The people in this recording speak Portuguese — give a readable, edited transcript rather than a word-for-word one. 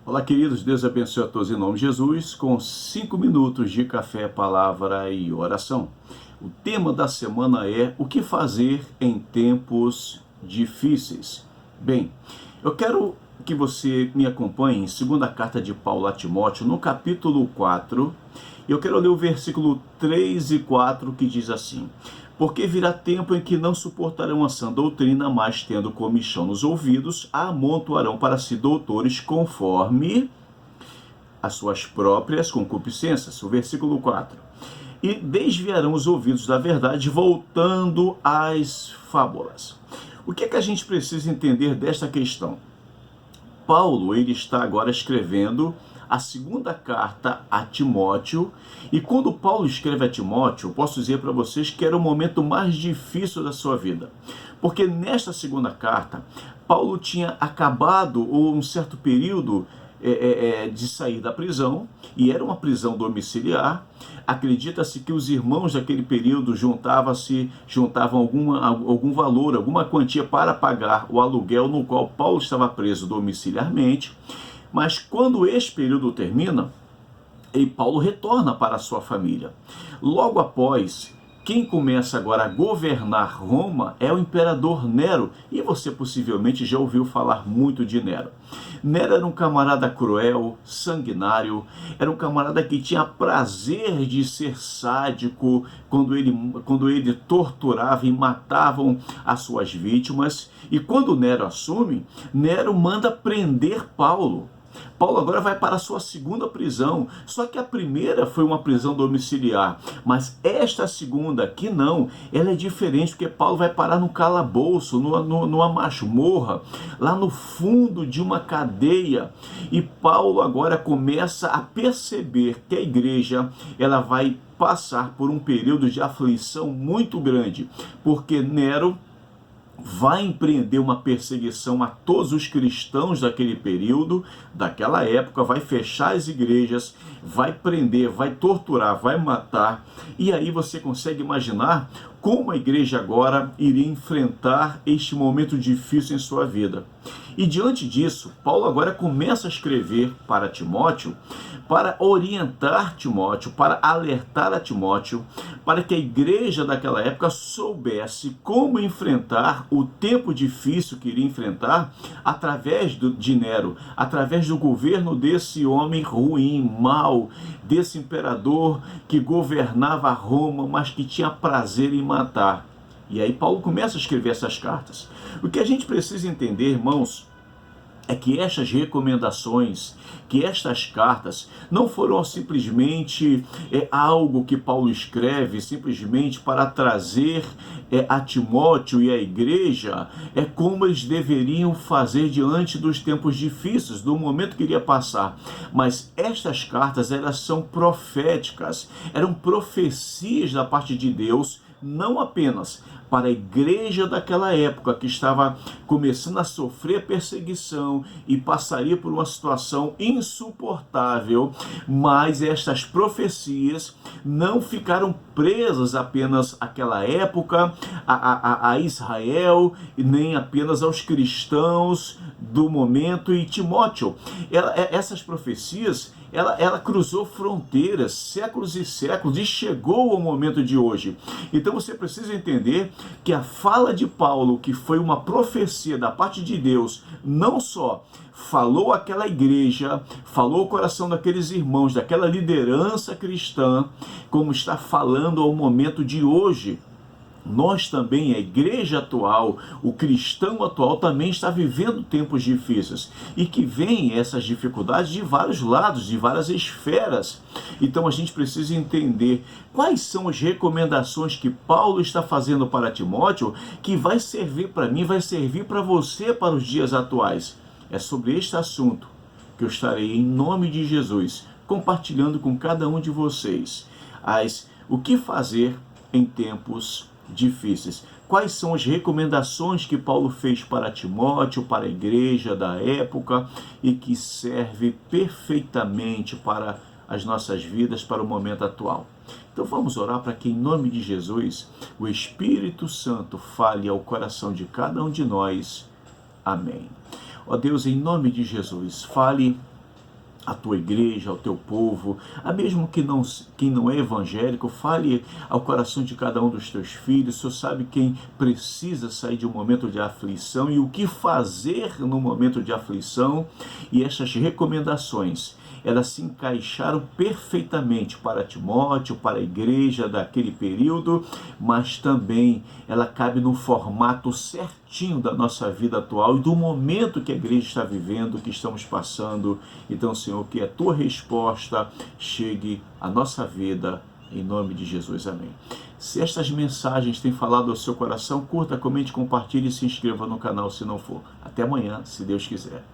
Olá, queridos, Deus abençoe a todos em nome de Jesus, com 5 minutos de café, palavra e oração. O tema da semana é o que fazer em tempos difíceis. Bem, eu quero que você me acompanhe em segunda carta de Paulo a Timóteo, no capítulo 4. Eu quero ler o versículo 3 e 4 que diz assim: porque virá tempo em que não suportarão a sã doutrina, mas tendo comichão nos ouvidos, a amontoarão para si doutores conforme as suas próprias concupiscências. O versículo 4. E desviarão os ouvidos da verdade, voltando às fábulas. O que é que a gente precisa entender desta questão? Paulo, ele está agora escrevendo a segunda carta a Timóteo, e quando Paulo escreve a Timóteo, eu posso dizer para vocês que era o momento mais difícil da sua vida, porque nesta segunda carta, Paulo tinha acabado um certo período de sair da prisão, e era uma prisão domiciliar. Acredita-se que os irmãos daquele período juntavam algum valor, alguma quantia para pagar o aluguel no qual Paulo estava preso domiciliarmente. Mas quando esse período termina, e Paulo retorna para a sua família. Logo após, quem começa agora a governar Roma é o imperador Nero, e você possivelmente já ouviu falar muito de Nero. Nero era um camarada cruel, sanguinário, era um camarada que tinha prazer de ser sádico quando ele torturava e matava as suas vítimas. E quando Nero assume, Nero manda prender Paulo. Paulo agora vai para a sua segunda prisão, só que a primeira foi uma prisão domiciliar, mas esta segunda aqui não, ela é diferente, porque Paulo vai parar no calabouço, numa masmorra, lá no fundo de uma cadeia, e Paulo agora começa a perceber que a igreja, ela vai passar por um período de aflição muito grande, porque Nero vai empreender uma perseguição a todos os cristãos daquele período, daquela época, vai fechar as igrejas, vai prender, vai torturar, vai matar. E aí você consegue imaginar como a igreja agora iria enfrentar este momento difícil em sua vida. E diante disso, Paulo agora começa a escrever para Timóteo, para orientar Timóteo, para alertar a Timóteo, para que a igreja daquela época soubesse como enfrentar o tempo difícil que iria enfrentar através de Nero, através do governo desse homem ruim, mau, desse imperador que governava Roma, mas que tinha prazer em matar. E aí Paulo começa a escrever essas cartas. O que a gente precisa entender, irmãos, é que estas recomendações, que estas cartas não foram simplesmente algo que Paulo escreve simplesmente para trazer a Timóteo e a igreja como eles deveriam fazer diante dos tempos difíceis, do momento que iria passar. Mas estas cartas, elas são proféticas, eram profecias da parte de Deus, não apenas para a igreja daquela época que estava começando a sofrer perseguição e passaria por uma situação insuportável, mas estas profecias não ficaram presas apenas àquela época, a Israel, nem apenas aos cristãos do momento. E Timóteo, essas profecias, ela cruzou fronteiras, séculos e séculos, e chegou ao momento de hoje. Então você precisa entender que a fala de Paulo, que foi uma profecia da parte de Deus, não só falou àquela igreja, falou ao coração daqueles irmãos, daquela liderança cristã, como está falando ao momento de hoje. Nós também, a igreja atual, o cristão atual também está vivendo tempos difíceis, e que vêm essas dificuldades de vários lados, de várias esferas. Então a gente precisa entender quais são as recomendações que Paulo está fazendo para Timóteo, que vai servir para mim, vai servir para você para os dias atuais. É sobre este assunto que eu estarei, em nome de Jesus, compartilhando com cada um de vocês o que fazer em tempos difíceis. Quais são as recomendações que Paulo fez para Timóteo, para a igreja da época, e que serve perfeitamente para as nossas vidas, para o momento atual. Então vamos orar para que, em nome de Jesus, o Espírito Santo fale ao coração de cada um de nós. Amém. Ó Deus, em nome de Jesus, fale a tua igreja, ao teu povo, a mesmo quem não é evangélico, fale ao coração de cada um dos teus filhos. O Senhor sabe quem precisa sair de um momento de aflição e o que fazer no momento de aflição, e estas recomendações, elas se encaixaram perfeitamente para Timóteo, para a igreja daquele período, mas também ela cabe no formato certinho da nossa vida atual e do momento que a igreja está vivendo, que estamos passando. Então, Senhor, que a tua resposta chegue à nossa vida, em nome de Jesus, amém. Se estas mensagens têm falado ao seu coração, curta, comente, compartilhe e se inscreva no canal se não for. Até amanhã, se Deus quiser.